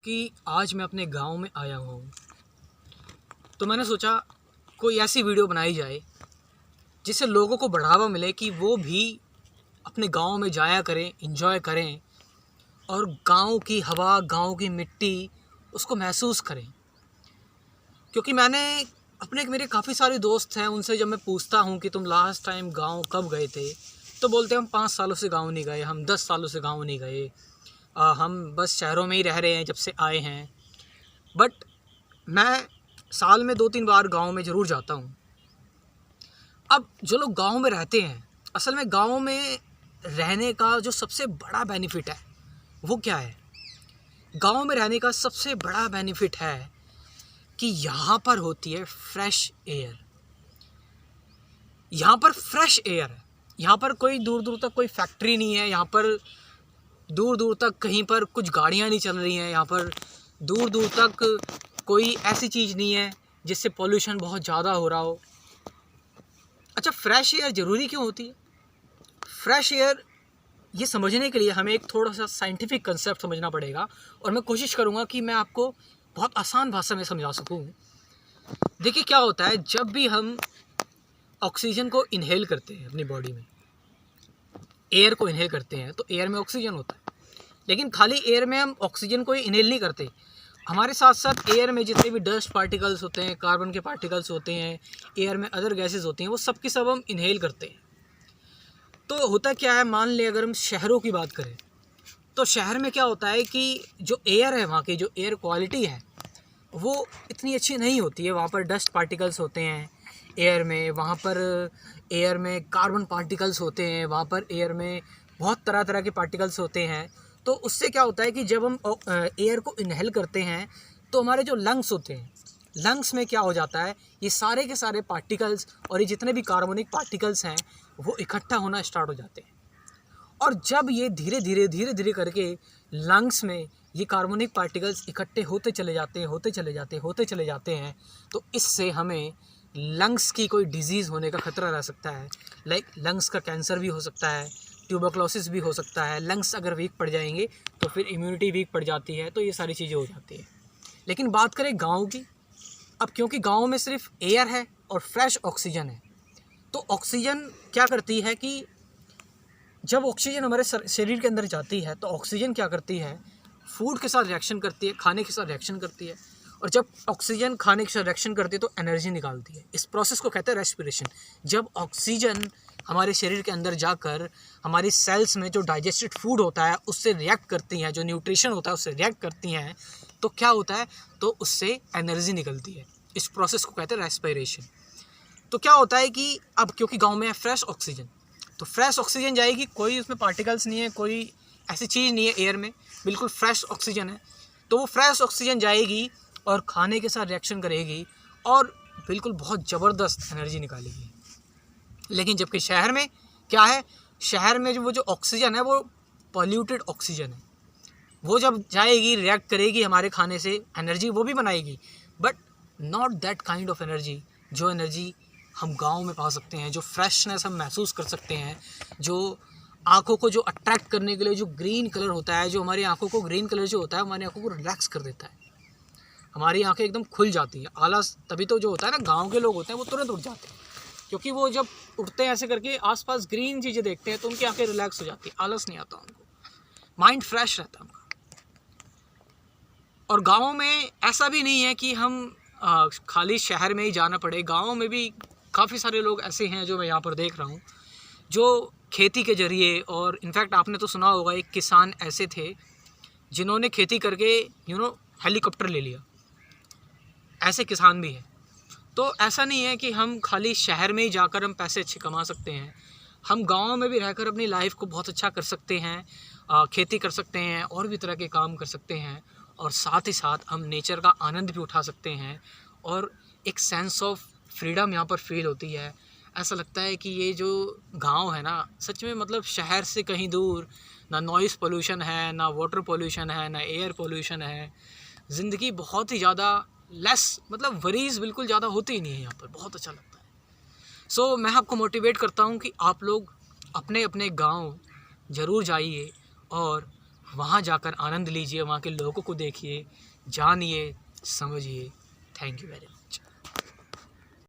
कि आज मैं अपने गांव में आया हूँ, तो मैंने सोचा कोई ऐसी वीडियो बनाई जाए जिससे लोगों को बढ़ावा मिले कि वो भी अपने गांव में जाया करें, एंजॉय करें और गांव की हवा, गांव की मिट्टी उसको महसूस करें। क्योंकि मेरे काफ़ी सारे दोस्त हैं, उनसे जब मैं पूछता हूँ कि तुम लास्ट टाइम गांव कब गए थे, तो बोलते हैं हम 5 सालों से गांव नहीं गए, हम 10 सालों से गांव नहीं गए, हम बस शहरों में ही रह रहे हैं जब से आए हैं। बट मैं साल में 2-3 बार गांव में ज़रूर जाता हूं। अब जो लोग गांव में रहते हैं, असल में गांव में रहने का जो सबसे बड़ा बेनिफिट है वो क्या है? गांव में रहने का सबसे बड़ा बेनिफिट है कि यहाँ पर होती है फ्रेश एयर। यहाँ पर फ्रेश एयर है। यहाँ पर कोई दूर दूर तक कोई फैक्ट्री नहीं है, यहाँ पर दूर दूर तक कहीं पर कुछ गाड़ियाँ नहीं चल रही हैं, यहाँ पर दूर दूर तक कोई ऐसी चीज़ नहीं है जिससे पोल्यूशन बहुत ज़्यादा हो रहा हो। अच्छा, फ्रेश एयर ज़रूरी क्यों होती है? फ्रेश एयर ये समझने के लिए हमें एक थोड़ा सा साइंटिफिक कंसेप्ट समझना पड़ेगा और मैं कोशिश करूँगा कि मैं आपको बहुत आसान भाषा में समझा सकूँ। देखिए क्या होता है, जब भी हम ऑक्सीजन को इनहेल करते हैं अपनी बॉडी में, एयर को इनहेल करते हैं तो एयर में ऑक्सीजन होता है, लेकिन खाली एयर में हम ऑक्सीजन को ही इनहेल नहीं करते। हमारे साथ साथ एयर में जितने भी डस्ट पार्टिकल्स होते हैं, कार्बन के पार्टिकल्स होते हैं, एयर में अदर गैसेस होती हैं, वो सब की सब हम इनहेल करते हैं। तो होता क्या है, मान लें अगर हम शहरों की बात करें तो शहर में क्या होता है कि जो एयर है, वहाँ की जो एयर क्वालिटी है वो इतनी अच्छी नहीं होती है। वहाँ पर डस्ट पार्टिकल्स होते हैं एयर में, वहाँ पर एयर में कार्बन पार्टिकल्स होते हैं, वहाँ पर एयर में बहुत तरह तरह के पार्टिकल्स होते हैं। तो उससे क्या होता है कि जब हम एयर को इनहेल करते हैं तो हमारे जो लंग्स होते हैं, लंग्स में क्या हो जाता है, ये सारे के सारे पार्टिकल्स और ये जितने भी कार्बनिक पार्टिकल्स हैं वो इकट्ठा होना स्टार्ट हो जाते हैं। और जब ये धीरे धीरे करके लंग्स में ये कार्बनिक पार्टिकल्स इकट्ठे होते चले जाते हैं, तो इससे हमें लंग्स की कोई डिजीज़ होने का खतरा रह सकता है। लाइक लंग्स का कैंसर भी हो सकता है, ट्यूबरक्लोसिस भी हो सकता है। लंग्स अगर वीक पड़ जाएंगे तो फिर इम्यूनिटी वीक पड़ जाती है, तो ये सारी चीज़ें हो जाती हैं। लेकिन बात करें गाँव की, अब क्योंकि गाँव में सिर्फ एयर है और फ्रेश ऑक्सीजन है, तो ऑक्सीजन क्या करती है कि जब ऑक्सीजन हमारे शरीर के अंदर जाती है तो ऑक्सीजन क्या करती है, फूड के साथ रिएक्शन करती है, खाने के साथ रिएक्शन करती है। और जब ऑक्सीजन खाने के साथ रिएक्शन करती है तो एनर्जी निकालती है। इस प्रोसेस को कहते हैं रेस्पिरेशन। जब ऑक्सीजन हमारे शरीर के अंदर जाकर हमारी सेल्स में जो डाइजेस्टेड फूड होता है उससे रिएक्ट करती हैं, जो न्यूट्रिशन होता है उससे रिएक्ट करती हैं, तो क्या होता है, तो उससे एनर्जी निकलती है। इस प्रोसेस को कहते हैं रेस्पिरेशन। तो क्या होता है कि अब क्योंकि गाँव में है फ्रेश ऑक्सीजन, तो फ्रेश ऑक्सीजन जाएगी, कोई उसमें पार्टिकल्स नहीं है, कोई ऐसी चीज़ नहीं है एयर में, बिल्कुल फ्रेश ऑक्सीजन है। तो वो फ्रेश ऑक्सीजन जाएगी और खाने के साथ रिएक्शन करेगी और बिल्कुल बहुत ज़बरदस्त एनर्जी निकालेगी। लेकिन जबकि शहर में क्या है, शहर में जो ऑक्सीजन है वो पॉल्यूटेड ऑक्सीजन है। वो जब जाएगी, रिएक्ट करेगी हमारे खाने से, एनर्जी वो भी बनाएगी, but not that kind of energy जो एनर्जी हम गांव में पा सकते हैं, जो फ्रेशनेस हम महसूस कर सकते हैं, जो आँखों को जो अट्रैक्ट करने के लिए जो ग्रीन कलर होता है, जो हमारी आँखों को ग्रीन कलर जो होता है हमारी आँखों को रिलैक्स कर देता है, हमारी आँखें एकदम खुल जाती हैं। आलस तभी तो जो होता है ना, गांव के लोग होते हैं वो तुरंत उठ जाते हैं, क्योंकि वो जब उठते हैं ऐसे करके आसपास ग्रीन चीज़ें देखते हैं तो उनकी आँखें रिलैक्स हो जाती हैं, आलस नहीं आता उनको, माइंड फ्रेश रहता है उनका। और गाँव में ऐसा भी नहीं है कि हम खाली शहर में ही जाना पड़े, गाँव में भी काफ़ी सारे लोग ऐसे हैं जो मैं यहाँ पर देख रहा हूँ, जो खेती के ज़रिए, और इनफैक्ट आपने तो सुना होगा एक किसान ऐसे थे जिन्होंने खेती करके हेलीकॉप्टर ले लिया, ऐसे किसान भी हैं। तो ऐसा नहीं है कि हम खाली शहर में ही जाकर हम पैसे अच्छे कमा सकते हैं, हम गाँव में भी रहकर अपनी लाइफ को बहुत अच्छा कर सकते हैं, खेती कर सकते हैं और भी तरह के काम कर सकते हैं, और साथ ही साथ हम नेचर का आनंद भी उठा सकते हैं, और एक सेंस ऑफ फ्रीडम यहाँ पर फील होती है। ऐसा लगता है कि ये जो गांव है ना, सच में मतलब शहर से कहीं दूर, ना नॉइस पोल्यूशन है, ना वाटर पोल्यूशन है, ना एयर पोल्यूशन है, ज़िंदगी बहुत ही ज़्यादा लेस, मतलब वरीज़ बिल्कुल ज़्यादा होती ही नहीं है यहाँ पर, बहुत अच्छा लगता है। सो मैं आपको मोटिवेट करता हूँ कि आप लोग अपने अपने गाँव ज़रूर जाइए और वहाँ जाकर आनंद लीजिए, वहाँ के लोगों को देखिए, जानिए, समझिए। Thank you very much.